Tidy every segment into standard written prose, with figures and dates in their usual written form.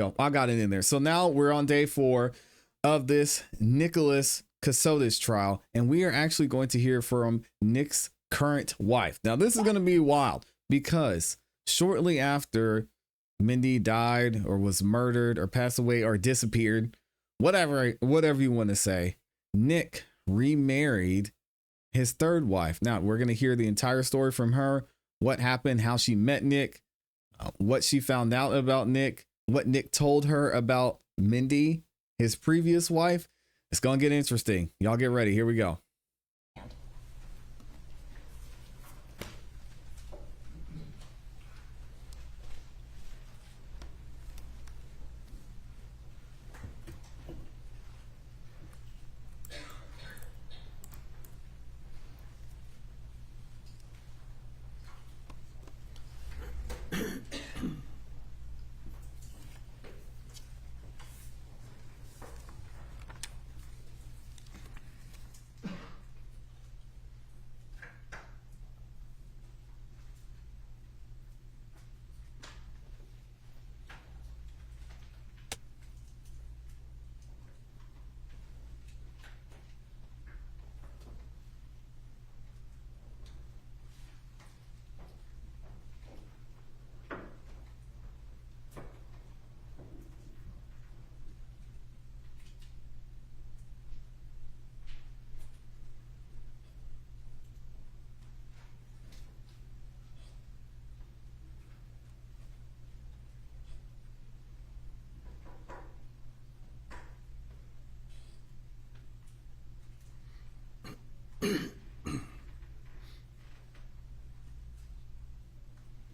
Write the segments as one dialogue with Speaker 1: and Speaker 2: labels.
Speaker 1: Oh, I got it in there. So now we're on day 4 of this Nicholas Kassotis trial, and we are actually going to hear from Nick's current wife. Now, this is going to be wild because shortly after Mindy died or was murdered or passed away or disappeared, whatever you want to say, Nick remarried his third wife. Now, we're going to hear the entire story from her, what happened, how she met Nick, what she found out about Nick, what Nick told her about Mindy, his previous wife. It's going to get interesting. Y'all get ready. Here we go.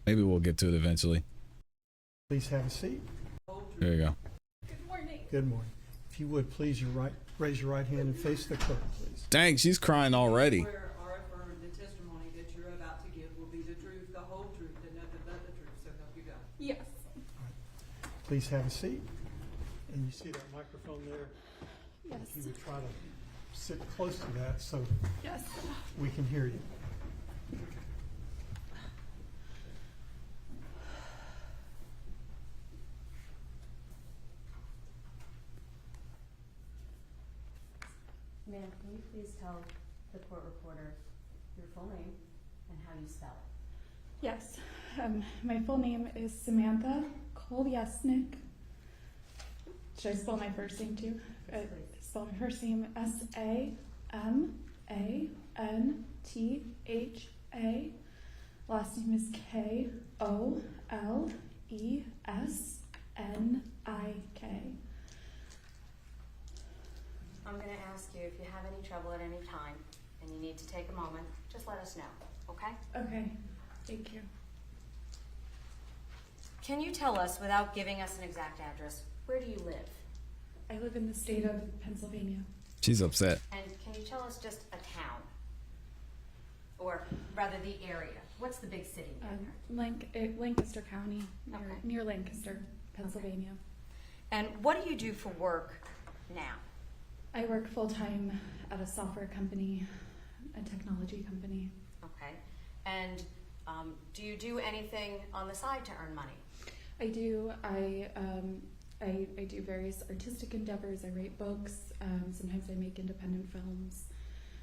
Speaker 1: Maybe we'll get to it eventually.
Speaker 2: Please have a seat.
Speaker 1: There you go.
Speaker 3: Good morning.
Speaker 2: Good morning. If you would, please raise your right hand and face the clerk, please.
Speaker 1: Dang, she's crying already.
Speaker 3: Swear or affirm the testimony that you're about to give will be the truth, the whole truth, and nothing but the truth, so help you God. Yes.
Speaker 2: Please have a seat. And you see that microphone there?
Speaker 3: Yes.
Speaker 2: If you would try to sit close to that so
Speaker 3: Yes.
Speaker 2: we can hear you.
Speaker 4: Ma'am, can you please tell the court reporter your full name and how you spell it?
Speaker 5: Yes. My full name is Samantha Kolyasnik. Should I spell my first name too?
Speaker 4: Yes,
Speaker 5: Spell my first name Samantha. Last name is Kolyesnik.
Speaker 4: I'm going to ask you if you have any trouble at any time and you need to take a moment, just let us know, okay?
Speaker 5: Okay, thank you.
Speaker 4: Can you tell us, without giving us an exact address, where do you live?
Speaker 5: I live in the state of Pennsylvania.
Speaker 1: She's upset.
Speaker 4: And can you tell us just a town? Or rather the area. What's the big city there?
Speaker 5: Lancaster County,
Speaker 4: Okay.
Speaker 5: near Lancaster, Pennsylvania.
Speaker 4: And what do you do for work now?
Speaker 5: I work full-time at a software company, a technology company.
Speaker 4: Okay. And do you do anything on the side to earn money?
Speaker 5: I do. I do various artistic endeavors. I write books. Sometimes I make independent films.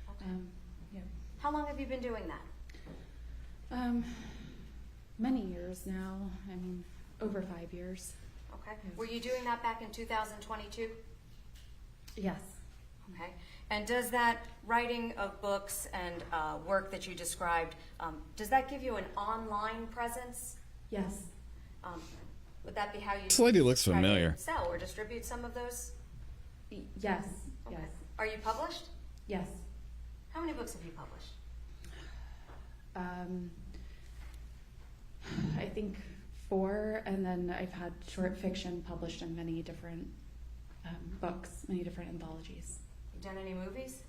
Speaker 4: Okay.
Speaker 5: Yeah.
Speaker 4: How long have you been doing that?
Speaker 5: Many years now. I mean, over 5 years.
Speaker 4: Okay.
Speaker 5: Yes.
Speaker 4: Were you doing that back in 2022?
Speaker 5: Yes.
Speaker 4: Okay. And does that writing of books and work that you described, does that give you an online presence?
Speaker 5: Yes.
Speaker 4: Would that be how you
Speaker 1: This lady looks
Speaker 4: try to
Speaker 1: familiar.
Speaker 4: sell or distribute some of those?
Speaker 5: Yes.
Speaker 4: Okay.
Speaker 5: Yes.
Speaker 4: Are you published?
Speaker 5: Yes.
Speaker 4: How many books have you published?
Speaker 5: I think 4, and then I've had short fiction published in many different books, many different anthologies.
Speaker 4: You done any movies?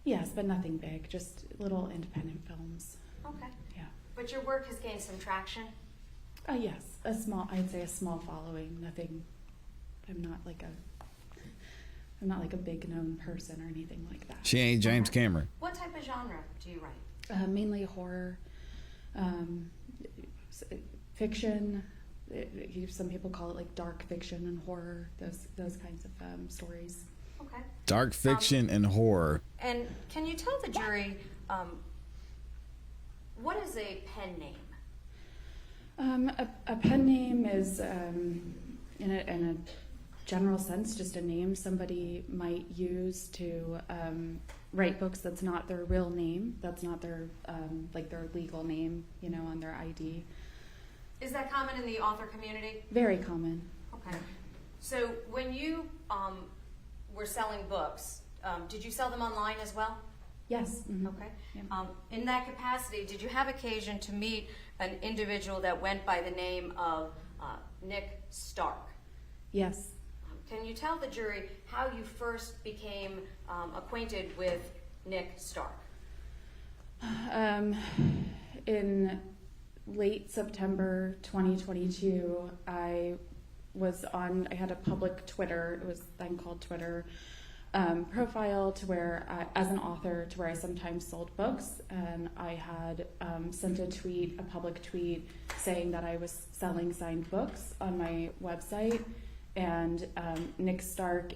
Speaker 5: Yes, but nothing big, just little independent films.
Speaker 4: Okay.
Speaker 5: Yeah.
Speaker 4: But your work has gained some traction?
Speaker 5: Yes, I'd say a small following. Nothing, I'm not like a big known person or anything like that.
Speaker 1: She ain't James Cameron.
Speaker 4: What type of genre do you write?
Speaker 5: Mainly horror, fiction, Some people call it like dark fiction and horror, those kinds of stories.
Speaker 4: Okay.
Speaker 1: Dark fiction and horror.
Speaker 4: And can you tell the jury what is a pen name?
Speaker 5: A pen name is, in a general sense, just a name somebody might use to write books that's not their real name, that's not their their legal name, on their ID.
Speaker 4: Is that common in the author community?
Speaker 5: Very common.
Speaker 4: Okay. So when you were selling books, did you sell them online as well?
Speaker 5: Yes. Mm-hmm.
Speaker 4: Okay.
Speaker 5: Yeah.
Speaker 4: In that capacity, did you have occasion to meet an individual that went by the name of Nick Stark?
Speaker 5: Yes.
Speaker 4: Can you tell the jury how you first became acquainted with Nick Stark?
Speaker 5: In late September 2022, I had a public Twitter, it was then called Twitter, profile to where, as an author, to where I sometimes sold books, and I had sent a public tweet saying that I was selling signed books on my website, and Nick Stark,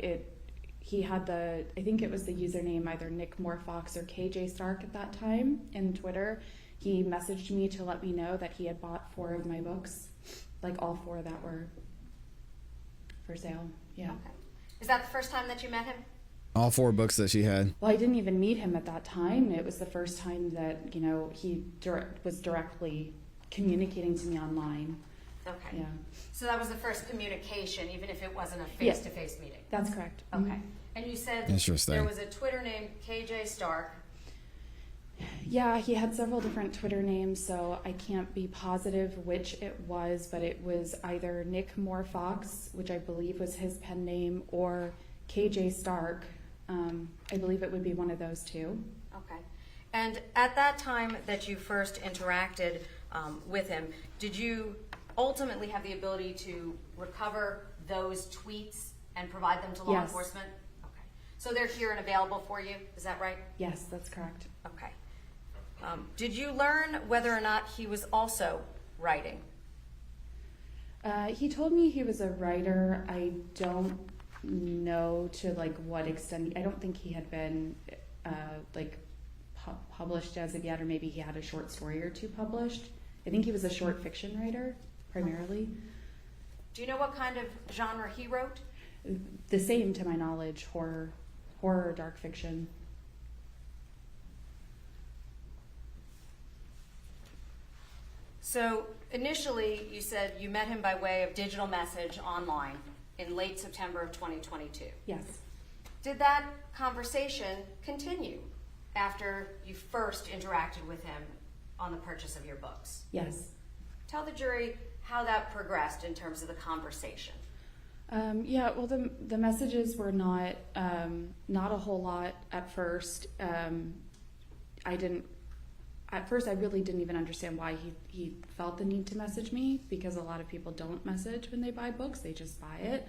Speaker 5: he had I think it was the username either Nick Fox or KJ Stark at that time in Twitter. He messaged me to let me know that he had bought 4 of my books, like all 4 that were for sale. Yeah.
Speaker 4: Okay. Is that the first time that you met him?
Speaker 1: All 4 books that she had.
Speaker 5: Well, I didn't even meet him at that time. It was the first time that, he was directly communicating to me online.
Speaker 4: Okay.
Speaker 5: Yeah.
Speaker 4: So that was the first communication, even if it wasn't a face-to-face meeting.
Speaker 5: That's correct.
Speaker 4: Okay.
Speaker 5: Mhm.
Speaker 4: And you said
Speaker 1: Interesting.
Speaker 4: there was a Twitter named KJ Stark.
Speaker 5: Yeah, he had several different Twitter names, so I can't be positive which it was, but it was either Nick Fox, which I believe was his pen name, or KJ Stark. I believe it would be one of those 2.
Speaker 4: Okay. And at that time that you first interacted with him, did you ultimately have the ability to recover those tweets and provide them to law
Speaker 5: Yes.
Speaker 4: enforcement? Okay. So they're here and available for you, is that right?
Speaker 5: Yes, that's correct.
Speaker 4: Okay. Did you learn whether or not he was also writing?
Speaker 5: He told me he was a writer. I don't know to what extent. I don't think he had been published as of yet, or maybe he had a short story or 2 published. I think he was a short fiction writer primarily.
Speaker 4: Do you know what kind of genre he wrote?
Speaker 5: The same, to my knowledge, horror, dark fiction.
Speaker 4: So initially you said you met him by way of digital message online in late September of 2022.
Speaker 5: Yes.
Speaker 4: Did that conversation continue after you first interacted with him on the purchase of your books?
Speaker 5: Yes.
Speaker 4: Tell the jury how that progressed in terms of the conversation.
Speaker 5: Well, the messages were not a whole lot at first. At first, I really didn't even understand why he felt the need to message me, because a lot of people don't message when they buy books, they just buy it.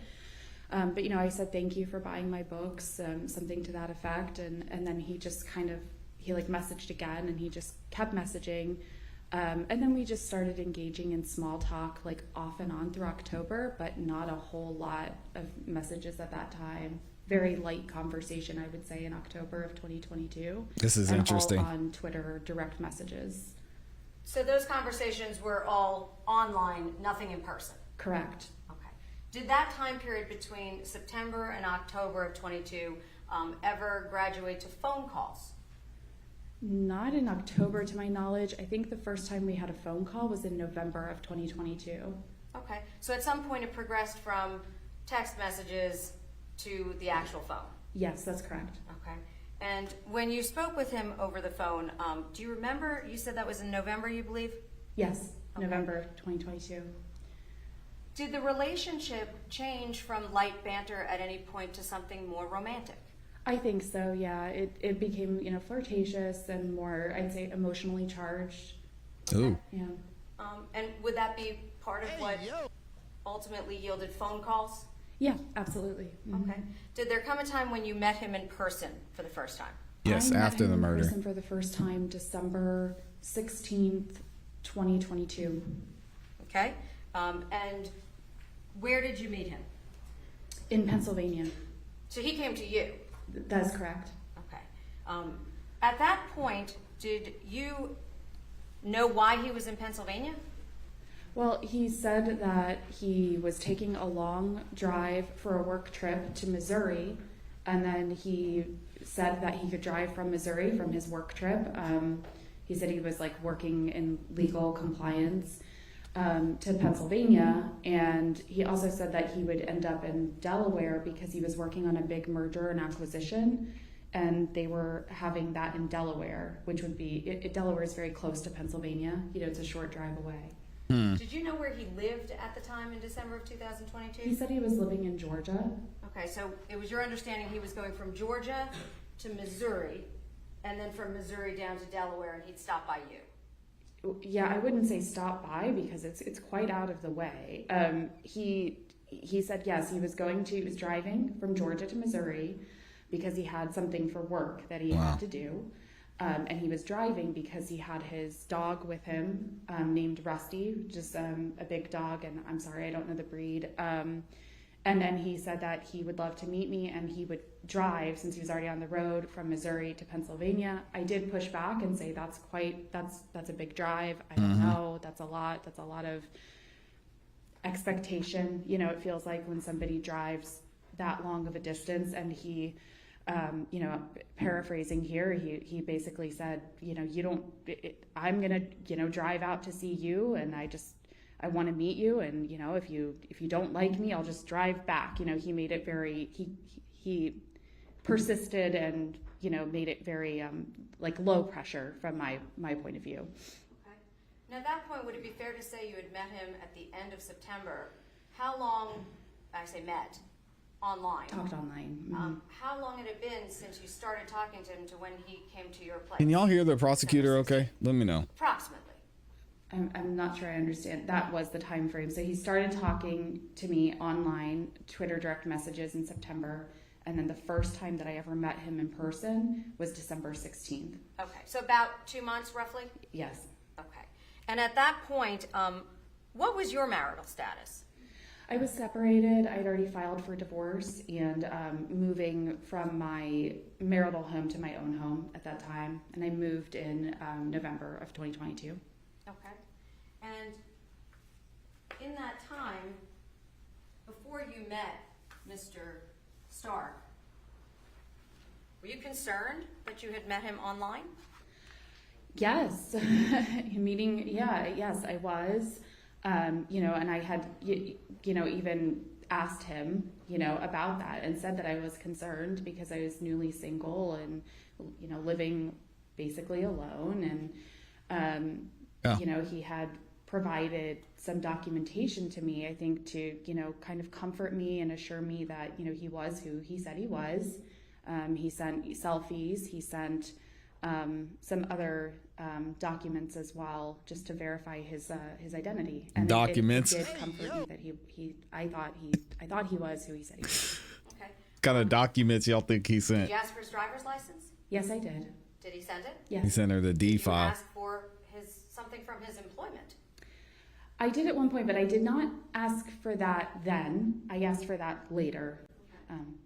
Speaker 5: But I said thank you for buying my books, something to that effect, and then he just messaged again, and he just kept messaging. And then we just started engaging in small talk, off and on through October, but not a whole lot of messages at that time. Very light conversation, I would say, in October of 2022.
Speaker 1: This is interesting.
Speaker 5: All on Twitter, direct messages.
Speaker 4: So those conversations were all online, nothing in person?
Speaker 5: Correct.
Speaker 4: Okay. Did that time period between September and October of 22 ever graduate to phone calls?
Speaker 5: Not in October, to my knowledge. I think the first time we had a phone call was in November of 2022.
Speaker 4: Okay. So at some point it progressed from text messages to the actual phone?
Speaker 5: Yes, that's correct.
Speaker 4: Okay. And when you spoke with him over the phone, do you remember, you said that was in November, you believe?
Speaker 5: Yes,
Speaker 4: Okay.
Speaker 5: November 2022.
Speaker 4: Did the relationship change from light banter at any point to something more romantic?
Speaker 5: I think so, yeah. It became, flirtatious and more, I'd say, emotionally charged.
Speaker 1: Ooh.
Speaker 5: Yeah.
Speaker 4: And would that be part of what ultimately yielded phone calls?
Speaker 5: Yeah, absolutely. Mhm.
Speaker 4: Okay. Did there come a time when you met him in person for the first time?
Speaker 1: Yes,
Speaker 5: I met
Speaker 1: after
Speaker 5: him
Speaker 1: the
Speaker 5: in
Speaker 1: murder.
Speaker 5: person for the first time, December 16th, 2022.
Speaker 4: Okay. And where did you meet him?
Speaker 5: In Pennsylvania.
Speaker 4: So he came to you?
Speaker 5: That is correct.
Speaker 4: Okay. At that point, did you know why he was in Pennsylvania?
Speaker 5: Well, he said that he was taking a long drive for a work trip to Missouri, and then he said that he could drive from Missouri from his work trip. He said he was like working in legal compliance to Pennsylvania, and he also said that he would end up in Delaware because he was working on a big merger and acquisition, and they were having that in Delaware, which would be, Delaware is very close to Pennsylvania. You know, it's a short drive away.
Speaker 4: Did you know where he lived at the time in December of 2022?
Speaker 5: He said he was living in Georgia.
Speaker 4: Okay, so it was your understanding he was going from Georgia to Missouri, and then from Missouri down to Delaware, and he'd stop by you.
Speaker 5: Yeah, I wouldn't say stop by because it's quite out of the way. He said yes, he was driving from Georgia to Missouri because he had something for work that he had to do. And he was driving because he had his dog with him, named Rusty, just a big dog, and I'm sorry, I don't know the breed. And then he said that he would love to meet me and he would drive, since he was already on the road, from Missouri to Pennsylvania. I did push back and say that's a big drive. I don't know, that's a lot of expectation. You know, it feels like when somebody drives that long of a distance, and he, you know, paraphrasing here, he basically said, you know, I'm gonna, you know, drive out to see you, and I want to meet you, and you know, if you don't like me, I'll just drive back. You know, he made it very, he persisted, and you know, made it very like low pressure from my point of view.
Speaker 4: Okay. Now at that point, would it be fair to say you had met him at the end of September? How long, I say met, online?
Speaker 5: Talked online.
Speaker 4: How long had it been since you started talking to him to when he came to your place?
Speaker 1: Can y'all hear the prosecutor okay? Let me know.
Speaker 4: Approximately.
Speaker 5: I'm not sure I understand. That was the time frame. So he started talking to me online, Twitter direct messages in September, and then the first time that I ever met him in person was December 16th.
Speaker 4: Okay, so about 2 months roughly?
Speaker 5: Yes.
Speaker 4: Okay. And at that point, what was your marital status?
Speaker 5: I was separated. I'd already filed for divorce and moving from my marital home to my own home at that time. And I moved in November of 2022.
Speaker 4: Okay. And in that time, before you met Mr. Stark, were you concerned that you had met him online?
Speaker 5: Yes. Yes, I was. You know, and I had, you know, even asked him, you know, about that and said that I was concerned because I was newly single and, you know, living basically alone. And, you know, he had provided some documentation to me, I think, to, you know, kind of comfort me and assure me that, you know, he was who he said he was. He sent selfies, he sent some other documents as well, just to verify his identity. And
Speaker 1: documents.
Speaker 5: It did comfort me that I thought he was who he said he was.
Speaker 4: Okay.
Speaker 1: What kind of documents y'all think he
Speaker 4: Did
Speaker 1: sent?
Speaker 4: you ask for his driver's license?
Speaker 5: Yes, I did.
Speaker 4: Did he send it?
Speaker 5: Yes.
Speaker 1: He sent her the D
Speaker 4: Did you
Speaker 1: file.
Speaker 4: ask for something from his employment?
Speaker 5: I did at one point, but I did not ask for that then. I asked for that later.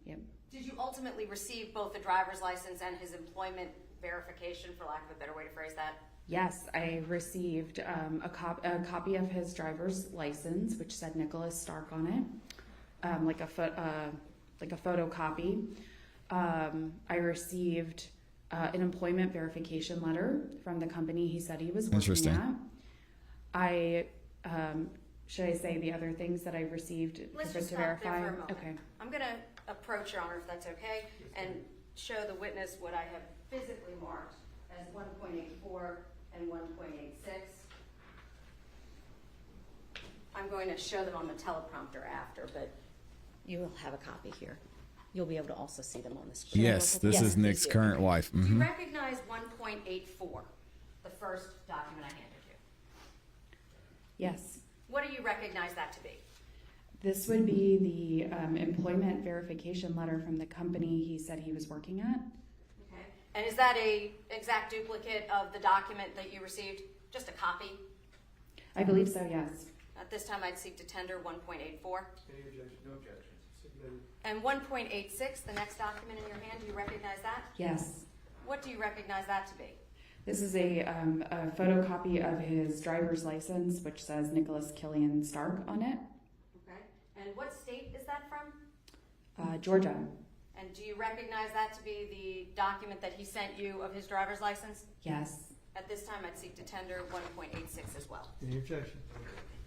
Speaker 5: Yep.
Speaker 4: Did you ultimately receive both the driver's license and his employment verification, for lack of a better way to phrase that?
Speaker 5: Yes, I received a copy of his driver's license, which said Nicholas Stark on it, like a photocopy. I received an employment verification letter from the company he said he was working at. Should I say the other things that I received
Speaker 4: Let's
Speaker 5: to
Speaker 4: just stop
Speaker 5: verify?
Speaker 4: there for a moment.
Speaker 5: Okay.
Speaker 4: I'm going to approach Your Honor, if that's okay, and show the witness what I have physically marked as 1.84 and 1.86. I'm going to show them on the teleprompter after, but you will have a copy here. You'll be able to also see them on the screen.
Speaker 1: Yes, this is Nick's
Speaker 4: please do.
Speaker 1: current wife.
Speaker 4: Do you recognize 1.84, the first document I handed you?
Speaker 5: Yes.
Speaker 4: What do you recognize that to be?
Speaker 5: This would be the employment verification letter from the company he said he was working at.
Speaker 4: Okay. And is that a exact duplicate of the document that you received? Just a copy?
Speaker 5: I believe so, yes.
Speaker 4: At this time, I'd seek to tender 1.84.
Speaker 2: Any objection? No objections. Submitted.
Speaker 4: And 1.86, the next document in your hand, do you recognize that?
Speaker 5: Yes.
Speaker 4: What do you recognize that to be?
Speaker 5: This is a photocopy of his driver's license, which says Nicholas Killian Stark on it.
Speaker 4: Okay. And what state is that from?
Speaker 5: Georgia.
Speaker 4: And do you recognize that to be the document that he sent you of his driver's license?
Speaker 5: Yes.
Speaker 4: At this time, I'd seek to tender 1.86 as well.
Speaker 2: Any objection?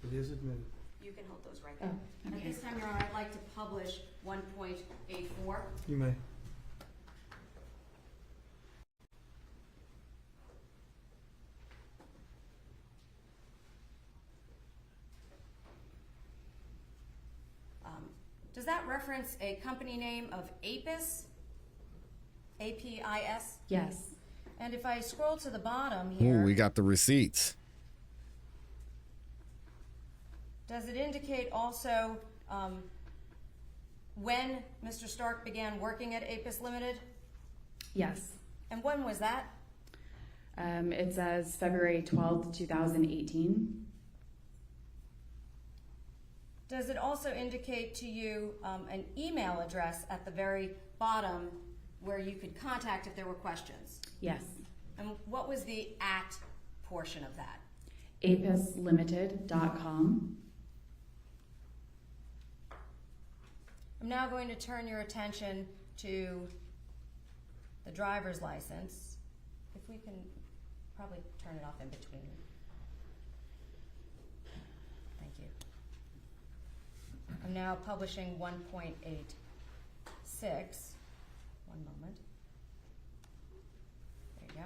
Speaker 2: It is admitted.
Speaker 4: You can hold those right there.
Speaker 5: Oh,
Speaker 4: At
Speaker 5: okay.
Speaker 4: this time, Your Honor, I'd like to publish 1.84.
Speaker 2: You may.
Speaker 4: Does that reference a company name of APIS? APIS?
Speaker 5: Yes.
Speaker 4: And if I scroll to the bottom here,
Speaker 1: Ooh, we got the receipts.
Speaker 4: does it indicate also when Mr. Stark began working at APIS Limited?
Speaker 5: Yes.
Speaker 4: And when was that?
Speaker 5: It says February 12th, 2018.
Speaker 4: Does it also indicate to you an email address at the very bottom where you could contact if there were questions?
Speaker 5: Yes.
Speaker 4: And what was the @ portion of that?
Speaker 5: apislimited.com.
Speaker 4: I'm now going to turn your attention to the driver's license. If we can probably turn it off in between. Thank you. I'm now publishing 1.86. One moment. There you go.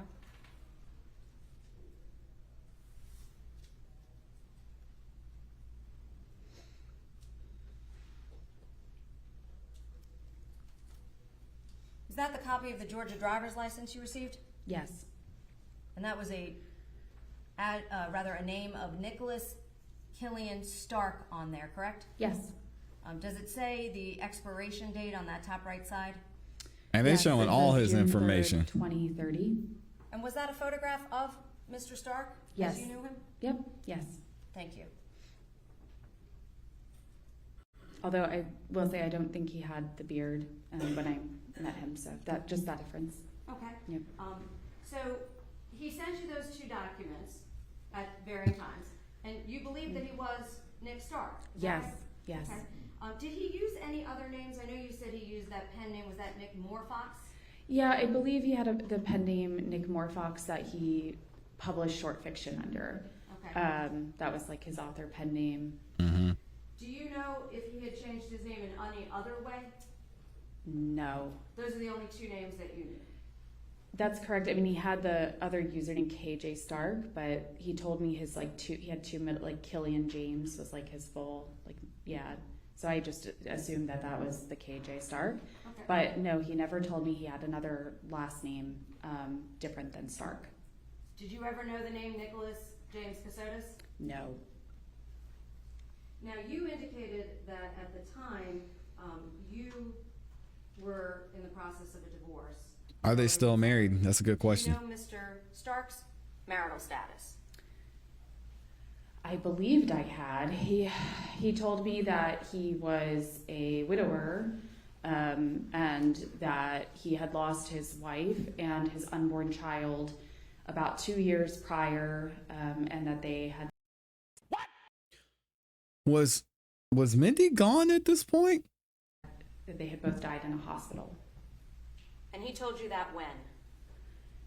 Speaker 4: Is that the copy of the Georgia driver's license you received?
Speaker 5: Yes.
Speaker 4: And that was a name of Nicholas Killian Stark on there, correct?
Speaker 5: Yes.
Speaker 4: Does it say the expiration date on that top right side?
Speaker 1: And they're
Speaker 5: Yes,
Speaker 1: showing
Speaker 5: it
Speaker 1: all
Speaker 5: says
Speaker 1: his
Speaker 5: June 3rd,
Speaker 1: information.
Speaker 5: 2030.
Speaker 4: And was that a photograph of Mr. Stark?
Speaker 5: Yes.
Speaker 4: As you knew him?
Speaker 5: Yep. Yes.
Speaker 4: Thank you.
Speaker 5: Although I will say I don't think he had the beard when I met him, so that difference.
Speaker 4: Okay.
Speaker 5: Yep.
Speaker 4: So he sent you those two documents at varying times, and you believe that he was Nick Stark? Is that
Speaker 5: Yes.
Speaker 4: right?
Speaker 5: Yes.
Speaker 4: Okay. Did he use any other names? I know you said he used that pen name. Was that Nick Moorfox?
Speaker 5: Yeah, I believe he had the pen name Nick Moorfox that he published short fiction under.
Speaker 4: Okay.
Speaker 5: That was like his author pen name.
Speaker 1: Mm-hmm.
Speaker 4: Do you know if he had changed his name in any other way?
Speaker 5: No.
Speaker 4: Those are the only two names that you knew.
Speaker 5: That's correct. I mean, he had the other username KJ Stark, but he told me his he had two middle, like Killian James was like his full, yeah. So I just assumed that was the KJ Stark.
Speaker 4: Okay.
Speaker 5: But no, he never told me he had another last name different than Stark.
Speaker 4: Did you ever know the name Nicholas James Kassotis?
Speaker 5: No.
Speaker 4: Now, you indicated that at the time you were in the process of a divorce.
Speaker 1: Are they still married? That's a good question.
Speaker 4: Do you know Mr. Stark's marital status?
Speaker 5: I believed I had. He told me that he was a widower and that he had lost his wife and his unborn child about 2 years prior, and that they had.
Speaker 1: Was Mindy gone at this point?
Speaker 5: That they had both died in a hospital.
Speaker 4: And he told you that when?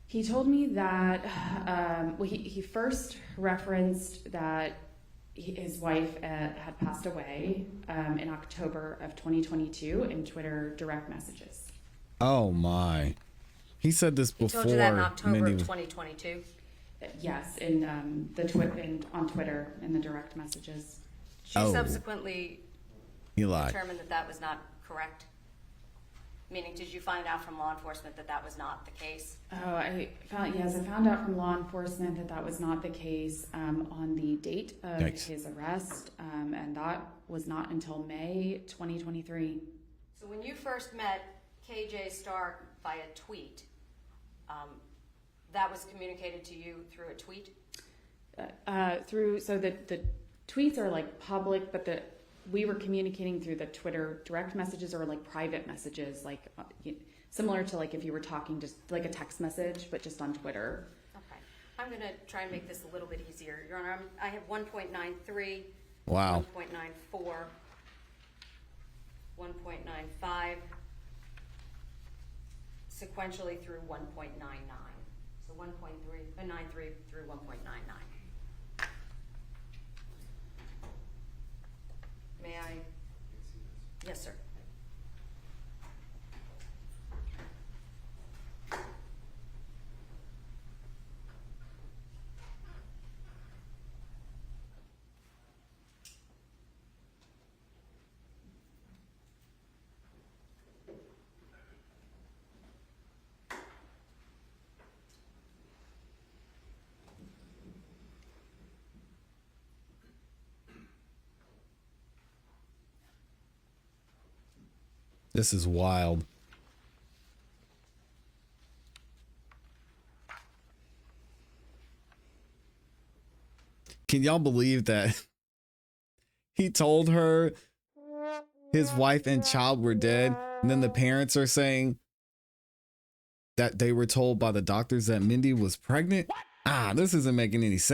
Speaker 5: He told me that he first referenced that his wife had passed away in October of 2022 in Twitter direct messages.
Speaker 1: Oh my. He said this
Speaker 4: He
Speaker 1: before
Speaker 4: told you that in October
Speaker 1: Mindy
Speaker 4: of
Speaker 1: was
Speaker 4: 2022?
Speaker 5: Yes, in on Twitter in the direct messages.
Speaker 4: She
Speaker 1: Oh.
Speaker 4: subsequently
Speaker 1: he lied.
Speaker 4: determined that was not correct? Meaning, did you find out from law enforcement that was not the case?
Speaker 5: Oh, I found out from law enforcement that was not the case on the date of
Speaker 1: Yikes.
Speaker 5: his arrest, and that was not until May 2023.
Speaker 4: So when you first met KJ Stark via tweet, that was communicated to you through a tweet?
Speaker 5: The tweets are like public, but we were communicating through the Twitter direct messages or like private messages, like similar to like if you were talking just like a text message, but just on Twitter.
Speaker 4: Okay. I'm going to try and make this a little bit easier. Your Honor, I have 1.93,
Speaker 1: Wow.
Speaker 4: 1.94, 1.95, sequentially through 1.99. So 1.93 through 1.99. May I? Yes, sir.
Speaker 1: This is wild. Can y'all believe that he told her his wife and child were dead, and then the parents are saying that they were told by the doctors that Mindy was pregnant? This isn't making any sense.